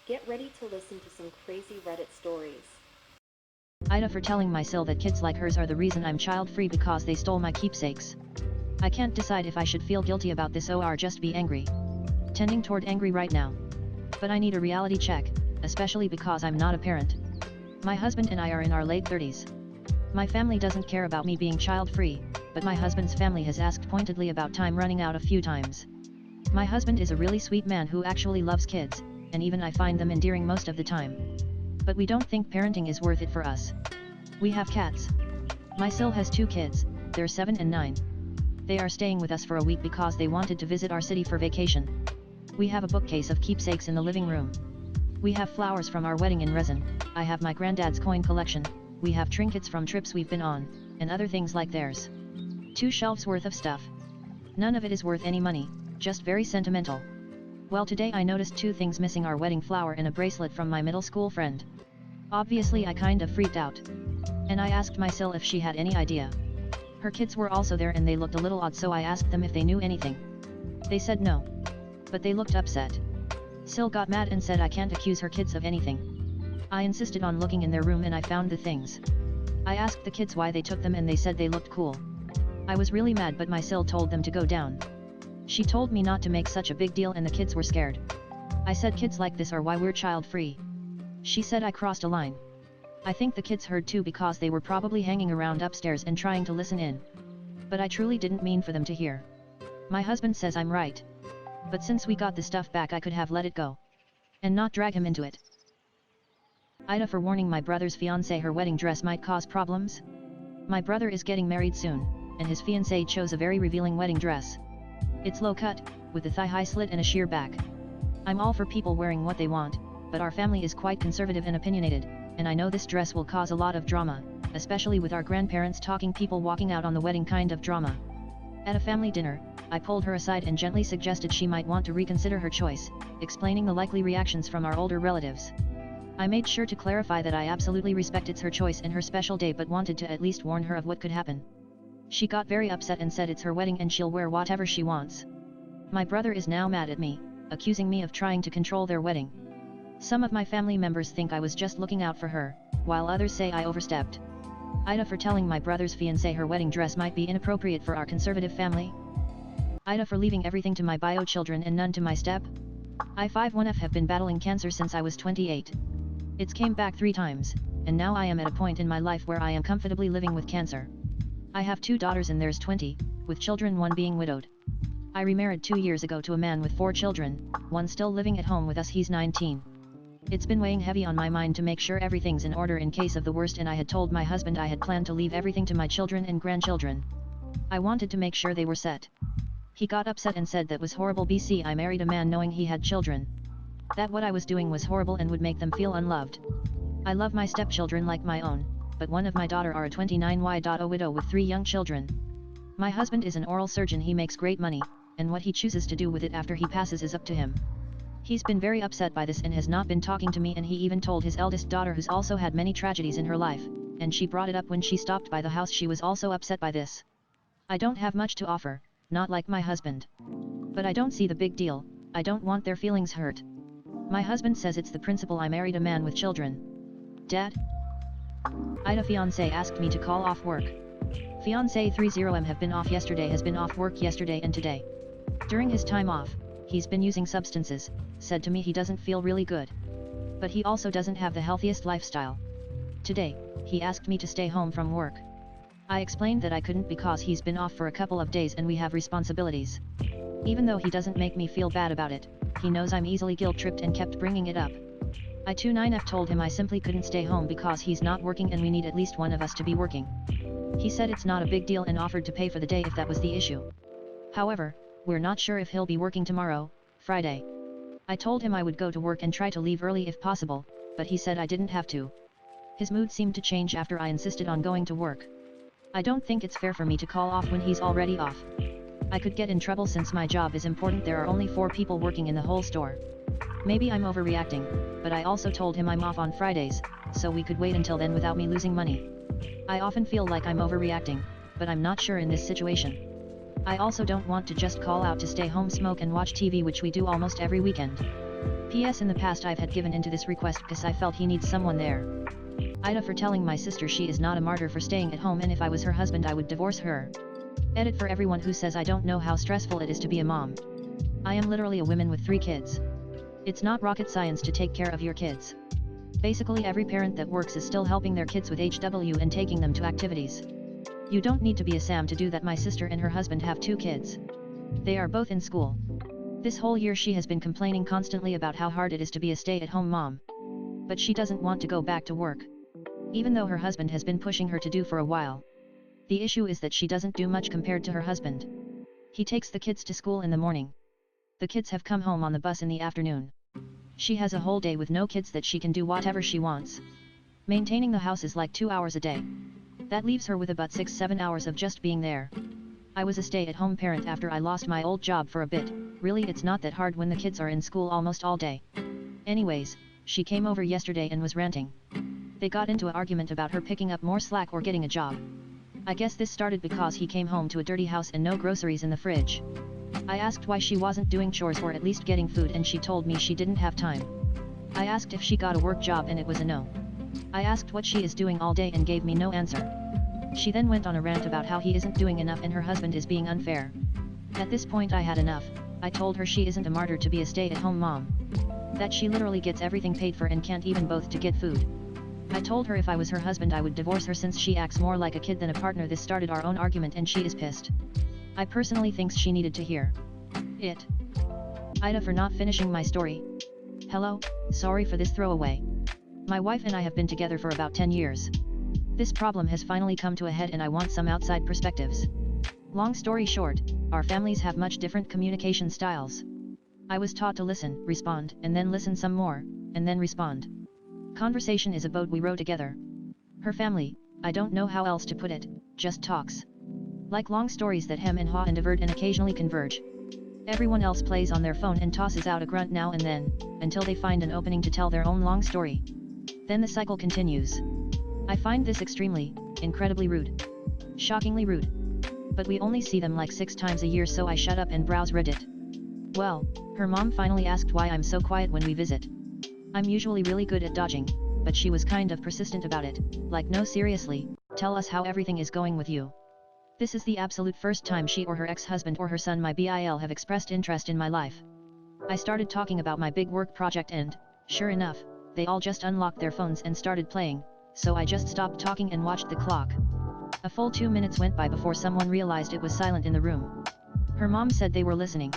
Get ready to listen to some crazy Reddit stories. AITA for telling my sil that kids like hers are the reason I'm child-free because they stole my keepsakes. I can't decide if I should feel guilty about this or just be angry. Tending toward angry right now. But I need a reality check, especially because I'm not a parent. My husband and I are in our late 30s. My family doesn't care about me being child-free, but my husband's family has asked pointedly about time running out a few times. My husband is a really sweet man who actually loves kids, and even I find them endearing most of the time. But we don't think parenting is worth it for us. We have cats. My sil has 2 kids, they're 7 and 9. They are staying with us for a week because they wanted to visit our city for vacation. We have a bookcase of keepsakes in the living room. We have flowers from our wedding in resin, I have my granddad's coin collection, we have trinkets from trips we've been on, and other things like theirs. 2 shelves worth of stuff. None of it is worth any money, just very sentimental. Well, today I noticed 2 things missing: our wedding flower and a bracelet from my middle school friend. Obviously I kind of freaked out. And I asked my sil if she had any idea. Her kids were also there and they looked a little odd, so I asked them if they knew anything. They said no. But they looked upset. Sil got mad and said I can't accuse her kids of anything. I insisted on looking in their room and I found the things. I asked the kids why they took them and they said they looked cool. I was really mad, but my sil told them to go down. She told me not to make such a big deal and the kids were scared. I said kids like this are why we're child-free. She said I crossed a line. I think the kids heard too because they were probably hanging around upstairs and trying to listen in. But I truly didn't mean for them to hear. My husband says I'm right. But since we got the stuff back, I could have let it go. And not drag him into it. AITA for warning my brother's fiancée her wedding dress might cause problems. My brother is getting married soon, and his fiancée chose a very revealing wedding dress. It's low cut, with a thigh-high slit and a sheer back. I'm all for people wearing what they want, but our family is quite conservative and opinionated, and I know this dress will cause a lot of drama, especially with our grandparents talking, people walking out on the wedding kind of drama. At a family dinner, I pulled her aside and gently suggested she might want to reconsider her choice, explaining the likely reactions from our older relatives. I made sure to clarify that I absolutely respect it's her choice and her special day, but wanted to at least warn her of what could happen. She got very upset and said it's her wedding and she'll wear whatever she wants. My brother is now mad at me, accusing me of trying to control their wedding. Some of my family members think I was just looking out for her, while others say I overstepped. AITA for telling my brother's fiancée her wedding dress might be inappropriate for our conservative family. AITA for leaving everything to my bio children and none to my step. I 51F have been battling cancer since I was 28. It's came back 3 times, and now I am at a point in my life where I am comfortably living with cancer. I have 2 daughters and there's 20, with children, 1 being widowed. I remarried 2 years ago to a man with 4 children, 1 still living at home with us, he's 19. It's been weighing heavy on my mind to make sure everything's in order in case of the worst, and I had told my husband I had planned to leave everything to my children and grandchildren. I wanted to make sure they were set. He got upset and said that was horrible. BC I married a man knowing he had children. That what I was doing was horrible and would make them feel unloved. I love my stepchildren like my own, but one of my daughter are a 29Y. Widow with 3 young children. My husband is an oral surgeon, he makes great money, and what he chooses to do with it after he passes is up to him. He's been very upset by this and has not been talking to me, and he even told his eldest daughter, who's also had many tragedies in her life, and she brought it up when she stopped by the house. She was also upset by this. I don't have much to offer, not like my husband. But I don't see the big deal, I don't want their feelings hurt. My husband says it's the principle I married a man with children. Dad? AITA fiancé asked me to call off work. Fiancé 30M have been off yesterday, has been off work yesterday and today. During his time off, he's been using substances, said to me he doesn't feel really good. But he also doesn't have the healthiest lifestyle. Today, he asked me to stay home from work. I explained that I couldn't because he's been off for a couple of days and we have responsibilities. Even though he doesn't make me feel bad about it, he knows I'm easily guilt-tripped and kept bringing it up. I 29F told him I simply couldn't stay home because he's not working and we need at least one of us to be working. He said it's not a big deal and offered to pay for the day if that was the issue. However, we're not sure if he'll be working tomorrow, Friday. I told him I would go to work and try to leave early if possible, but he said I didn't have to. His mood seemed to change after I insisted on going to work. I don't think it's fair for me to call off when he's already off. I could get in trouble since my job is important. There are only 4 people working in the whole store. Maybe I'm overreacting, but I also told him I'm off on Fridays, so we could wait until then without me losing money. I often feel like I'm overreacting, but I'm not sure in this situation. I also don't want to just call out to stay home, smoke and watch TV, which we do almost every weekend. P.S. In the past I've had given into this request because I felt he needs someone there. AITA for telling my sister she is not a martyr for staying at home, and if I was her husband I would divorce her. Edit for everyone who says I don't know how stressful it is to be a mom. I am literally a woman with 3 kids. It's not rocket science to take care of your kids. Basically every parent that works is still helping their kids with HW and taking them to activities. You don't need to be a Sam to do that. My sister and her husband have 2 kids. They are both in school. This whole year she has been complaining constantly about how hard it is to be a stay-at-home mom. But she doesn't want to go back to work, even though her husband has been pushing her to do for a while. The issue is that she doesn't do much compared to her husband. He takes the kids to school in the morning. The kids have come home on the bus in the afternoon. She has a whole day with no kids that she can do whatever she wants. Maintaining the house is like 2 hours a day. That leaves her with about 6-7 hours of just being there. I was a stay-at-home parent after I lost my old job for a bit. Really, it's not that hard when the kids are in school almost all day. Anyways, she came over yesterday and was ranting. They got into an argument about her picking up more slack or getting a job. I guess this started because he came home to a dirty house and no groceries in the fridge. I asked why she wasn't doing chores or at least getting food, and she told me she didn't have time. I asked if she got a work job and it was a no. I asked what she is doing all day and gave me no answer. She then went on a rant about how he isn't doing enough and her husband is being unfair. At this point I had enough. I told her she isn't a martyr to be a stay-at-home mom. That she literally gets everything paid for and can't even both to get food. I told her if I was her husband I would divorce her since she acts more like a kid than a partner. This started our own argument and she is pissed. I personally think she needed to hear it. AITA for not finishing my story. Hello, sorry for this throwaway. My wife and I have been together for about 10 years. This problem has finally come to a head and I want some outside perspectives. Long story short, our families have much different communication styles. I was taught to listen, respond, and then listen some more, and then respond. Conversation is a boat we row together. Her family, I don't know how else to put it, just talks. Like long stories that hem and haw and divert and occasionally converge. Everyone else plays on their phone and tosses out a grunt now and then, until they find an opening to tell their own long story. Then the cycle continues. I find this extremely, incredibly rude. Shockingly rude. But we only see them like 6 times a year, so I shut up and browse Reddit. Well, her mom finally asked why I'm so quiet when we visit. I'm usually really good at dodging, but she was kind of persistent about it, like no seriously, tell us how everything is going with you. This is the absolute first time she or her ex-husband or her son my BIL have expressed interest in my life. I started talking about my big work project and, sure enough, they all just unlocked their phones and started playing, so I just stopped talking and watched the clock. A full 2 minutes went by before someone realized it was silent in the room. Her mom said they were listening.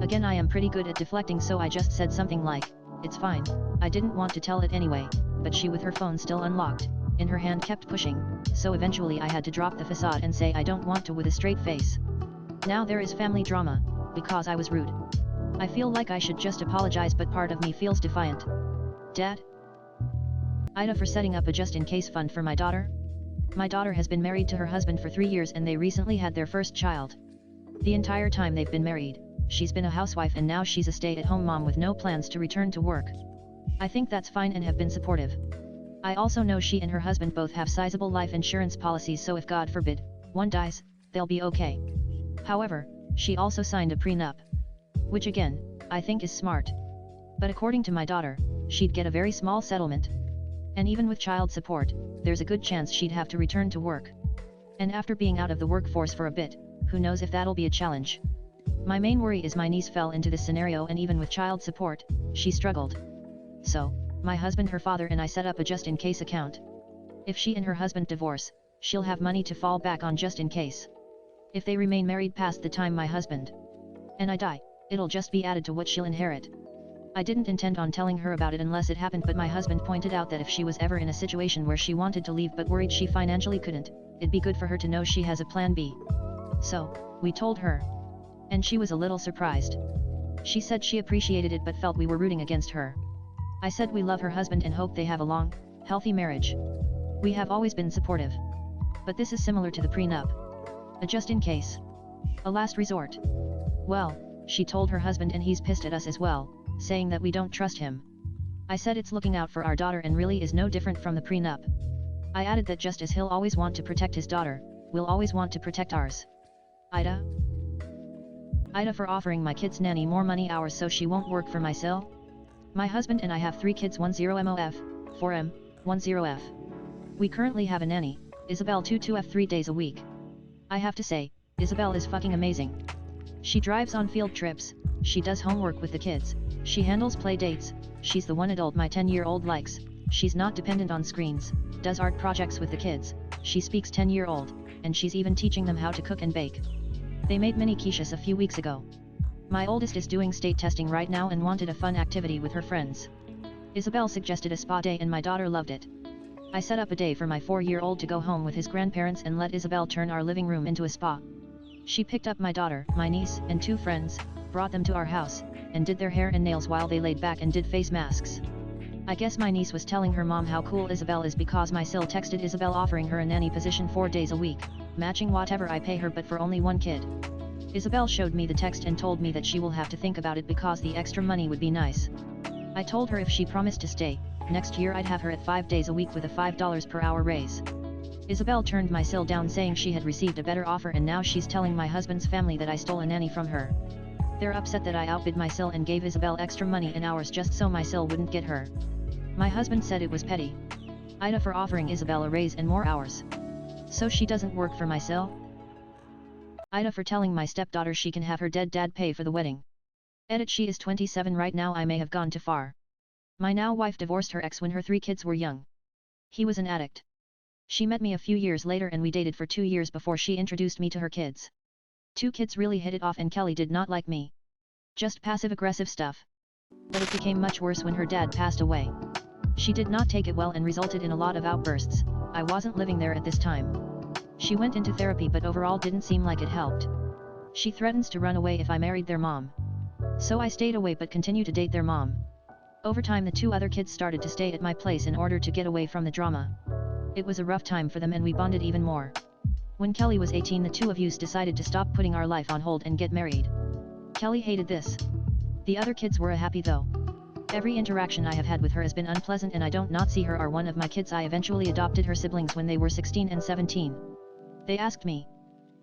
Again, I am pretty good at deflecting, so I just said something like, "It's fine, I didn't want to tell it anyway," but she, with her phone still unlocked in her hand, kept pushing, so eventually I had to drop the facade and say I don't want to with a straight face. Now there is family drama, because I was rude. I feel like I should just apologize, but part of me feels defiant. Dad? AITA for setting up a just-in-case fund for my daughter. My daughter has been married to her husband for 3 years and they recently had their first child. The entire time they've been married, she's been a housewife and now she's a stay-at-home mom with no plans to return to work. I think that's fine and have been supportive. I also know she and her husband both have sizable life insurance policies, so if God forbid, one dies, they'll be okay. However, she also signed a prenup. Which again, I think is smart. But according to my daughter, she'd get a very small settlement. And even with child support, there's a good chance she'd have to return to work. And after being out of the workforce for a bit, who knows if that'll be a challenge. My main worry is my niece fell into this scenario and even with child support, she struggled. So, my husband, her father and I set up a just-in-case account. If she and her husband divorce, she'll have money to fall back on just in case. If they remain married past the time my husband and I die, it'll just be added to what she'll inherit. I didn't intend on telling her about it unless it happened, but my husband pointed out that if she was ever in a situation where she wanted to leave but worried she financially couldn't, it'd be good for her to know she has a plan B. So, we told her. And she was a little surprised. She said she appreciated it but felt we were rooting against her. I said we love her husband and hope they have a long, healthy marriage. We have always been supportive. But this is similar to the prenup. A just in case. A last resort. Well, she told her husband and he's pissed at us as well, saying that we don't trust him. I said it's looking out for our daughter and really is no different from the prenup. I added that just as he'll always want to protect his daughter, we'll always want to protect ours. AITA? AITA for offering my kid's nanny more money hours so she won't work for myself. My husband and I have 3 kids, 10MOF, 4M, 10F. We currently have a nanny, Isabel 22F 3 days a week. I have to say, Isabel is fucking amazing. She drives on field trips, she does homework with the kids, she handles play dates, she's the one adult my 10-year-old likes, she's not dependent on screens, does art projects with the kids, she speaks 10-year-old, and she's even teaching them how to cook and bake. They made mini quiches a few weeks ago. My oldest is doing state testing right now and wanted a fun activity with her friends. Isabel suggested a spa day and my daughter loved it. I set up a day for my 4-year-old to go home with his grandparents and let Isabel turn our living room into a spa. She picked up my daughter, my niece, and 2 friends, brought them to our house, and did their hair and nails while they laid back and did face masks. I guess my niece was telling her mom how cool Isabel is because my sil texted Isabel offering her a nanny position 4 days a week, matching whatever I pay her but for only 1 kid. Isabel showed me the text and told me that she will have to think about it because the extra money would be nice. I told her if she promised to stay, next year I'd have her at 5 days a week with a $5 per hour raise. Isabel turned my sil down saying she had received a better offer and now she's telling my husband's family that I stole a nanny from her. They're upset that I outbid my sil and gave Isabel extra money and hours just so my sil wouldn't get her. My husband said it was petty. AITA for offering Isabel a raise and more hours. So she doesn't work for my sil? AITA for telling my stepdaughter she can have her dead dad pay for the wedding. Edit, she is 27 right now. I may have gone too far. My now wife divorced her ex when her 3 kids were young. He was an addict. She met me a few years later and we dated for 2 years before she introduced me to her kids. 2 kids really hit it off and Kelly did not like me. Just passive-aggressive stuff. But it became much worse when her dad passed away. She did not take it well and resulted in a lot of outbursts. I wasn't living there at this time. She went into therapy but overall didn't seem like it helped. She threatens to run away if I married their mom. So I stayed away but continue to date their mom. Over time the 2 other kids started to stay at my place in order to get away from the drama. It was a rough time for them and we bonded even more. When Kelly was 18 the 2 of us decided to stop putting our life on hold and get married. Kelly hated this. The other kids were happy though. Every interaction I have had with her has been unpleasant and I don't not see her or one of my kids. I eventually adopted her siblings when they were 16 and 17. They asked me.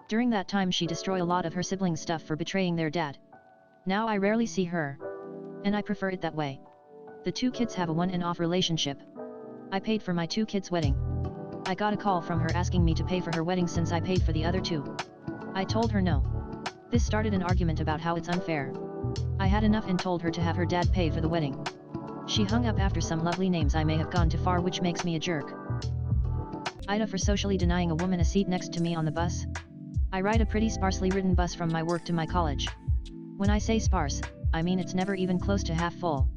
During that time she destroyed a lot of her siblings' stuff for betraying their dad. Now I rarely see her. And I prefer it that way. The 2 kids have a on and off relationship. I paid for my 2 kids' wedding. I got a call from her asking me to pay for her wedding since I paid for the other 2. I told her no. This started an argument about how it's unfair. I had enough and told her to have her dad pay for the wedding. She hung up after some lovely names. I may have gone too far, which makes me a jerk. AITA for socially denying a woman a seat next to me on the bus. I ride a pretty sparsely written bus from my work to my college. When I say sparse, I mean it's never even close to half full.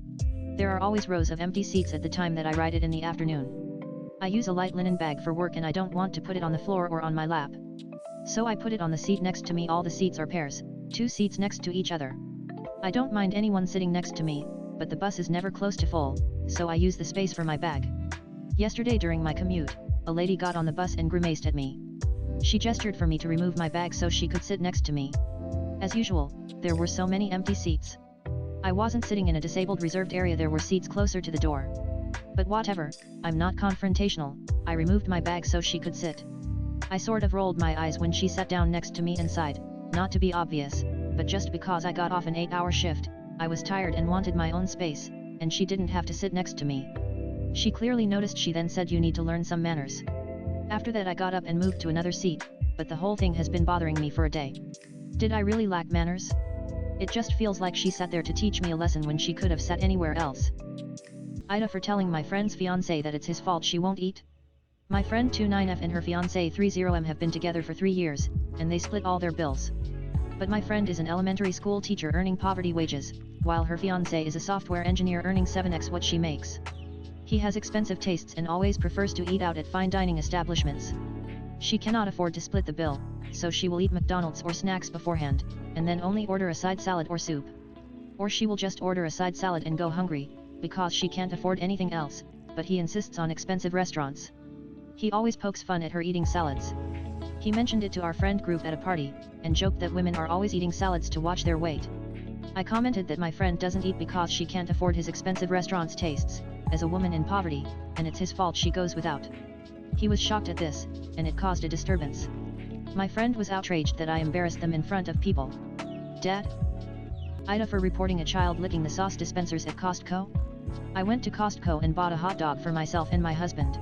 There are always rows of empty seats at the time that I ride it in the afternoon. I use a light linen bag for work and I don't want to put it on the floor or on my lap. So I put it on the seat next to me. All the seats are pairs, 2 seats next to each other. I don't mind anyone sitting next to me, but the bus is never close to full, so I use the space for my bag. Yesterday during my commute, a lady got on the bus and grimaced at me. She gestured for me to remove my bag so she could sit next to me. As usual, there were so many empty seats. I wasn't sitting in a disabled reserved area, there were seats closer to the door. But whatever, I'm not confrontational. I removed my bag so she could sit. I sort of rolled my eyes when she sat down next to me and sighed, not to be obvious, but just because I got off an 8-hour shift, I was tired and wanted my own space, and she didn't have to sit next to me. She clearly noticed. She then said, "You need to learn some manners." After that I got up and moved to another seat, but the whole thing has been bothering me for a day. Did I really lack manners? It just feels like she sat there to teach me a lesson when she could have sat anywhere else. AITA for telling my friend's fiancé that it's his fault she won't eat. My friend 29F and her fiancé 30M have been together for 3 years, and they split all their bills. But my friend is an elementary school teacher earning poverty wages, while her fiancé is a software engineer earning 7x what she makes. He has expensive tastes and always prefers to eat out at fine dining establishments. She cannot afford to split the bill, so she will eat McDonald's or snacks beforehand, and then only order a side salad or soup. Or she will just order a side salad and go hungry, because she can't afford anything else, but he insists on expensive restaurants. He always pokes fun at her eating salads. He mentioned it to our friend group at a party, and joked that women are always eating salads to watch their weight. I commented that my friend doesn't eat because she can't afford his expensive restaurants' tastes, as a woman in poverty, and it's his fault she goes without. He was shocked at this, and it caused a disturbance. My friend was outraged that I embarrassed them in front of people. Dad? AITA for reporting a child licking the sauce dispensers at Costco? I went to Costco and bought a hot dog for myself and my husband.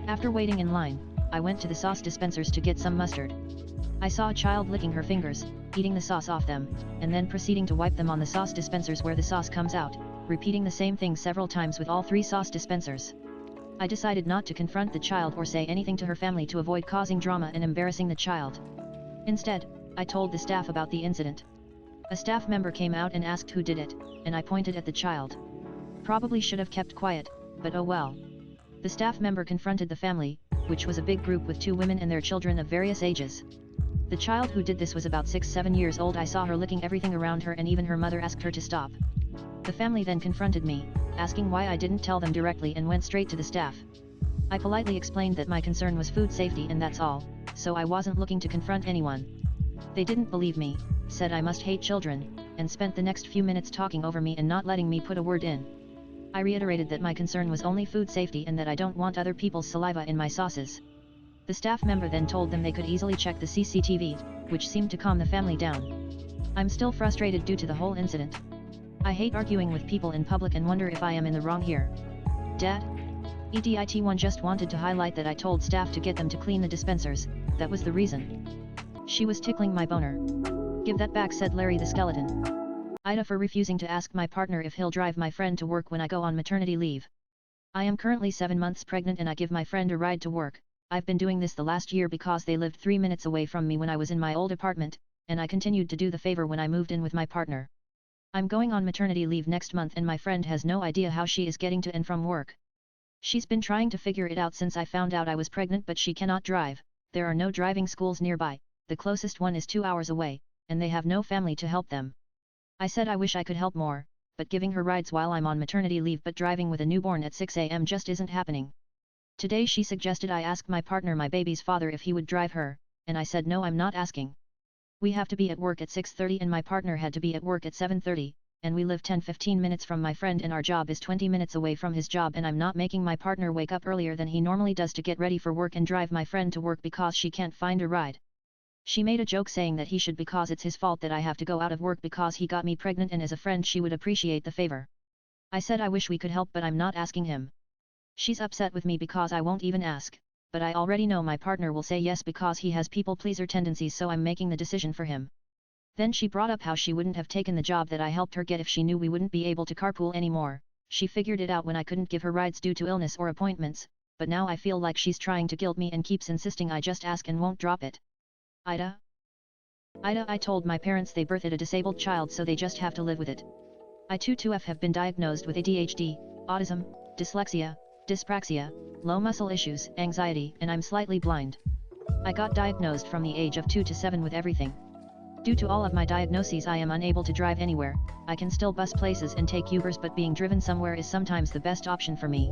After waiting in line, I went to the sauce dispensers to get some mustard. I saw a child licking her fingers, eating the sauce off them, and then proceeding to wipe them on the sauce dispensers where the sauce comes out, repeating the same thing several times with all 3 sauce dispensers. I decided not to confront the child or say anything to her family to avoid causing drama and embarrassing the child. Instead, I told the staff about the incident. A staff member came out and asked who did it, and I pointed at the child. Probably should have kept quiet, but oh well. The staff member confronted the family, which was a big group with 2 women and their children of various ages. The child who did this was about 6-7 years old. I saw her licking everything around her and even her mother asked her to stop. The family then confronted me, asking why I didn't tell them directly and went straight to the staff. I politely explained that my concern was food safety and that's all, so I wasn't looking to confront anyone. They didn't believe me, said I must hate children, and spent the next few minutes talking over me and not letting me put a word in. I reiterated that my concern was only food safety and that I don't want other people's saliva in my sauces. The staff member then told them they could easily check the CCTV, which seemed to calm the family down. I'm still frustrated due to the whole incident. I hate arguing with people in public and wonder if I am in the wrong here. Dad? EDIT1 just wanted to highlight that I told staff to get them to clean the dispensers, that was the reason. She was tickling my boner. Give that back, said Larry the skeleton. AITA for refusing to ask my partner if he'll drive my friend to work when I go on maternity leave. I am currently 7 months pregnant and I give my friend a ride to work. I've been doing this the last year because they lived 3 minutes away from me when I was in my old apartment, and I continued to do the favor when I moved in with my partner. I'm going on maternity leave next month and my friend has no idea how she is getting to and from work. She's been trying to figure it out since I found out I was pregnant, but she cannot drive. There are no driving schools nearby, the closest one is 2 hours away, and they have no family to help them. I said I wish I could help more, but giving her rides while I'm on maternity leave but driving with a newborn at 6 a.m. just isn't happening. Today she suggested I ask my partner, my baby's father, if he would drive her, and I said no, I'm not asking. We have to be at work at 6:30 and my partner had to be at work at 7:30, and we live 10-15 minutes from my friend and our job is 20 minutes away from his job, and I'm not making my partner wake up earlier than he normally does to get ready for work and drive my friend to work because she can't find a ride. She made a joke saying that he should because it's his fault that I have to go out of work because he got me pregnant and as a friend she would appreciate the favor. I said I wish we could help but I'm not asking him. She's upset with me because I won't even ask, but I already know my partner will say yes because he has people-pleaser tendencies, so I'm making the decision for him. Then she brought up how she wouldn't have taken the job that I helped her get if she knew we wouldn't be able to carpool anymore. She figured it out when I couldn't give her rides due to illness or appointments, but now I feel like she's trying to guilt me and keeps insisting I just ask and won't drop it. AITA? I told my parents they birthed a disabled child so they just have to live with it. I too have been diagnosed with ADHD, autism, dyslexia, dyspraxia, low muscle issues, anxiety, and I'm slightly blind. I got diagnosed from the age of 2 to 7 with everything. Due to all of my diagnoses I am unable to drive anywhere. I can still bus places and take Ubers, but being driven somewhere is sometimes the best option for me.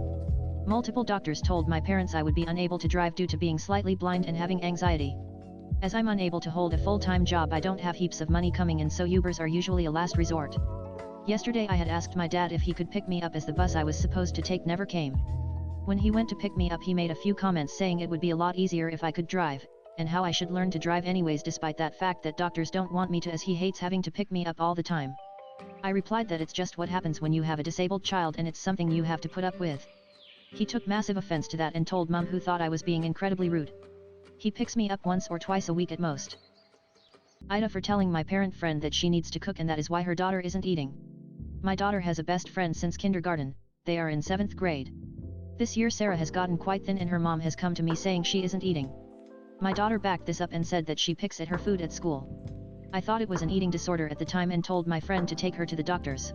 Multiple doctors told my parents I would be unable to drive due to being slightly blind and having anxiety. As I'm unable to hold a full-time job I don't have heaps of money coming in, so Ubers are usually a last resort. Yesterday I had asked my dad if he could pick me up as the bus I was supposed to take never came. When he went to pick me up he made a few comments saying it would be a lot easier if I could drive, and how I should learn to drive anyways despite that fact that doctors don't want me to as he hates having to pick me up all the time. I replied that it's just what happens when you have a disabled child and it's something you have to put up with. He took massive offense to that and told Mum, who thought I was being incredibly rude. He picks me up once or twice a week at most. AITA for telling my parent friend that she needs to cook and that is why her daughter isn't eating. My daughter has a best friend since kindergarten, they are in 7th grade. This year Sarah has gotten quite thin and her mom has come to me saying she isn't eating. My daughter backed this up and said that she picks at her food at school. I thought it was an eating disorder at the time and told my friend to take her to the doctors.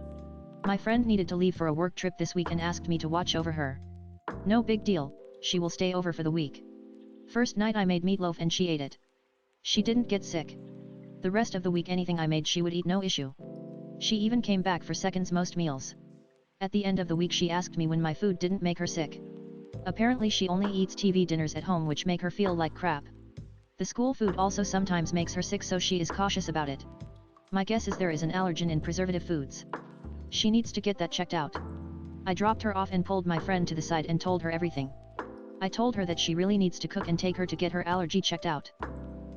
My friend needed to leave for a work trip this week and asked me to watch over her. No big deal, she will stay over for the week. First night I made meatloaf and she ate it. She didn't get sick. The rest of the week anything I made she would eat, no issue. She even came back for seconds most meals. At the end of the week she asked me when my food didn't make her sick. Apparently she only eats TV dinners at home which make her feel like crap. The school food also sometimes makes her sick, so she is cautious about it. My guess is there is an allergen in preservative foods. She needs to get that checked out. I dropped her off and pulled my friend to the side and told her everything. I told her that she really needs to cook and take her to get her allergy checked out.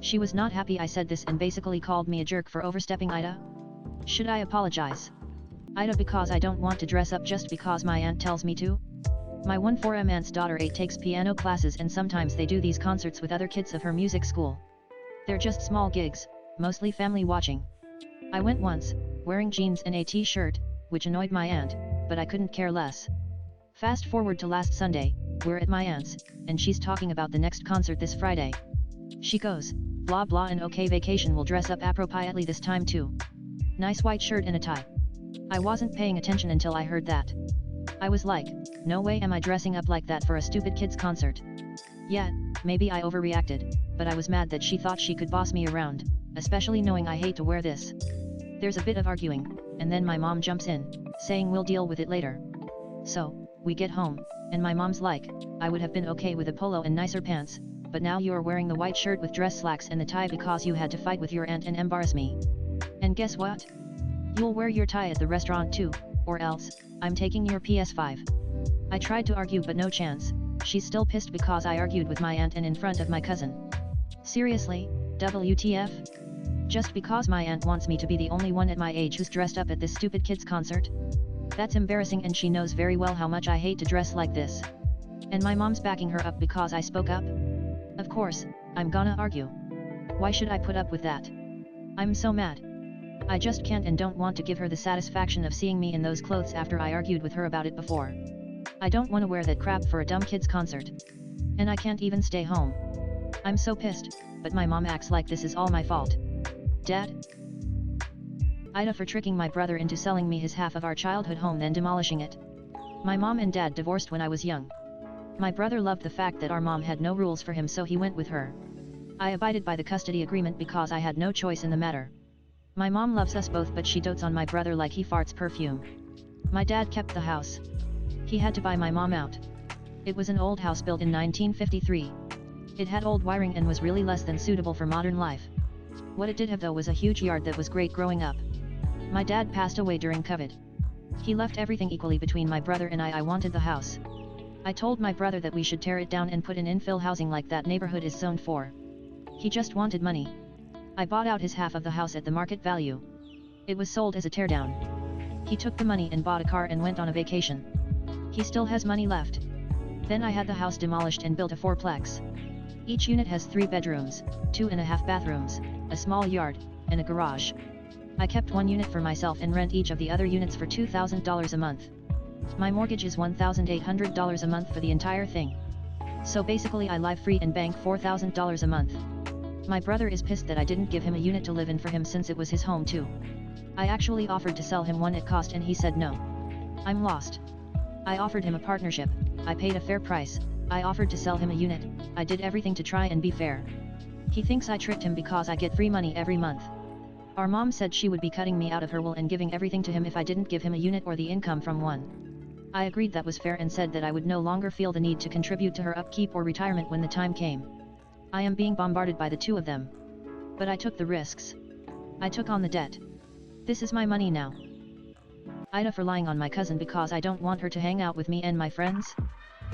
She was not happy I said this and basically called me a jerk for overstepping. AITA? Should I apologize? AITA, because I don't want to dress up just because my aunt tells me to? My 14M aunt's daughter 8 takes piano classes, and sometimes they do these concerts with other kids of her music school. They're just small gigs, mostly family watching. I went once, wearing jeans and a t-shirt, which annoyed my aunt, but I couldn't care less. Fast forward to last Sunday, we're at my aunt's, and she's talking about the next concert this Friday. She goes, blah blah, and okay, vacation will dress up appropriately this time too. Nice white shirt and a tie. I wasn't paying attention until I heard that. I was like, no way am I dressing up like that for a stupid kids concert. Yeah, maybe I overreacted, but I was mad that she thought she could boss me around, especially knowing I hate to wear this. There's a bit of arguing, and then my mom jumps in, saying we'll deal with it later. So, we get home, and my mom's like, I would have been okay with a polo and nicer pants, but now you're wearing the white shirt with dress slacks and the tie because you had to fight with your aunt and embarrass me. And guess what? You'll wear your tie at the restaurant too, or else, I'm taking your PS5. I tried to argue but no chance. She's still pissed because I argued with my aunt and in front of my cousin. Seriously, WTF? Just because my aunt wants me to be the only one at my age who's dressed up at this stupid kids concert? That's embarrassing, and she knows very well how much I hate to dress like this. And my mom's backing her up because I spoke up? Of course, I'm gonna argue. Why should I put up with that? I'm so mad. I just can't and don't want to give her the satisfaction of seeing me in those clothes after I argued with her about it before. I don't want to wear that crap for a dumb kids concert. And I can't even stay home. I'm so pissed, but my mom acts like this is all my fault. Dad? AITA, for tricking my brother into selling me his half of our childhood home then demolishing it. My mom and dad divorced when I was young. My brother loved the fact that our mom had no rules for him, so he went with her. I abided by the custody agreement because I had no choice in the matter. My mom loves us both, but she dotes on my brother like he farts perfume. My dad kept the house. He had to buy my mom out. It was an old house built in 1953. It had old wiring and was really less than suitable for modern life. What it did have though was a huge yard that was great growing up. My dad passed away during COVID. He left everything equally between my brother and I wanted the house. I told my brother that we should tear it down and put in infill housing like that neighborhood is zoned for. He just wanted money. I bought out his half of the house at the market value. It was sold as a teardown. He took the money and bought a car and went on a vacation. He still has money left. Then I had the house demolished and built a fourplex. Each unit has 3 bedrooms, 2.5 bathrooms, a small yard, and a garage. I kept one unit for myself and rent each of the other units for $2,000 a month. My mortgage is $1,800 a month for the entire thing. So basically I live free and bank $4,000 a month. My brother is pissed that I didn't give him a unit to live in for him since it was his home too. I actually offered to sell him one at cost and he said no. I'm lost. I offered him a partnership, I paid a fair price, I offered to sell him a unit, I did everything to try and be fair. He thinks I tricked him because I get free money every month. Our mom said she would be cutting me out of her will and giving everything to him if I didn't give him a unit or the income from one. I agreed that was fair and said that I would no longer feel the need to contribute to her upkeep or retirement when the time came. I am being bombarded by the two of them. But I took the risks. I took on the debt. This is my money now. AITA, for lying on my cousin because I don't want her to hang out with me and my friends?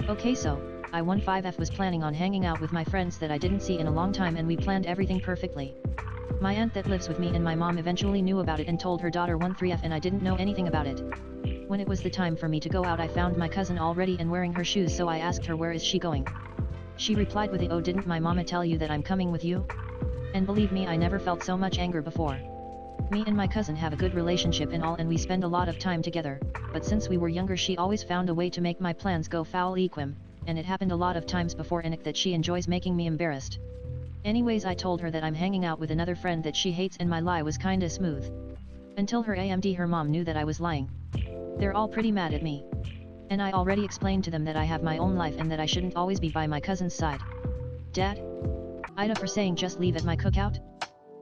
Okay, so, I 15F was planning on hanging out with my friends that I didn't see in a long time and we planned everything perfectly. My aunt that lives with me and my mom eventually knew about it and told her daughter 13F and I didn't know anything about it. When it was the time for me to go out I found my cousin all ready and wearing her shoes, so I asked her where is she going. She replied with a, oh, didn't my mama tell you that I'm coming with you? And believe me, I never felt so much anger before. Me and my cousin have a good relationship and all, and we spend a lot of time together, but since we were younger she always found a way to make my plans go foul equim, and it happened a lot of times before and that she enjoys making me embarrassed. Anyways, I told her that I'm hanging out with another friend that she hates and my lie was kinda smooth. Until her mom knew that I was lying. They're all pretty mad at me. And I already explained to them that I have my own life and that I shouldn't always be by my cousin's side. Dad? AITA, for saying just leave at my cookout?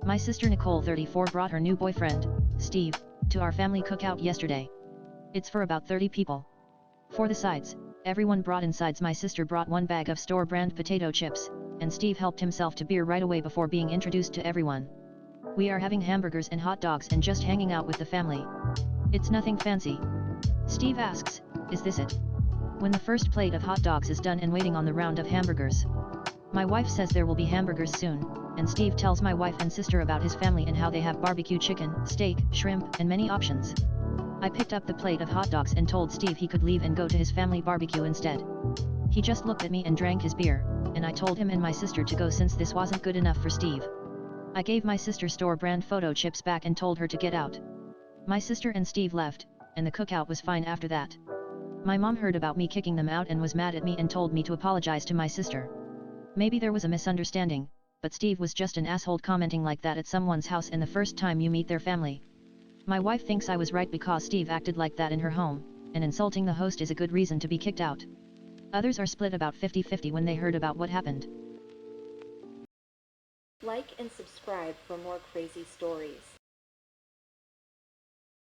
My sister Nicole 34 brought her new boyfriend, Steve, to our family cookout yesterday. It's for about 30 people. For the sides, everyone brought in sides. My sister brought 1 bag of store brand potato chips, and Steve helped himself to beer right away before being introduced to everyone. We are having hamburgers and hot dogs and just hanging out with the family. It's nothing fancy. Steve asks, is this it? When the first plate of hot dogs is done and waiting on the round of hamburgers. My wife says there will be hamburgers soon. and Steve tells my wife and sister about his family and how they have barbecue chicken, steak, shrimp, and many options. I picked up the plate of hot dogs and told Steve he could leave and go to his family barbecue instead. He just looked at me and drank his beer, and I told him and my sister to go since this wasn't good enough for Steve. I gave my sister store-brand photo chips back and told her to get out. My sister and Steve left, and the cookout was fine after that. My mom heard about me kicking them out and was mad at me and told me to apologize to my sister. Maybe there was a misunderstanding, but Steve was just an asshole commenting like that at someone's house and the first time you meet their family. My wife thinks I was right because Steve acted like that in her home, and insulting the host is a good reason to be kicked out. Others are split about 50-50 when they heard about what happened. Like and subscribe for more crazy stories.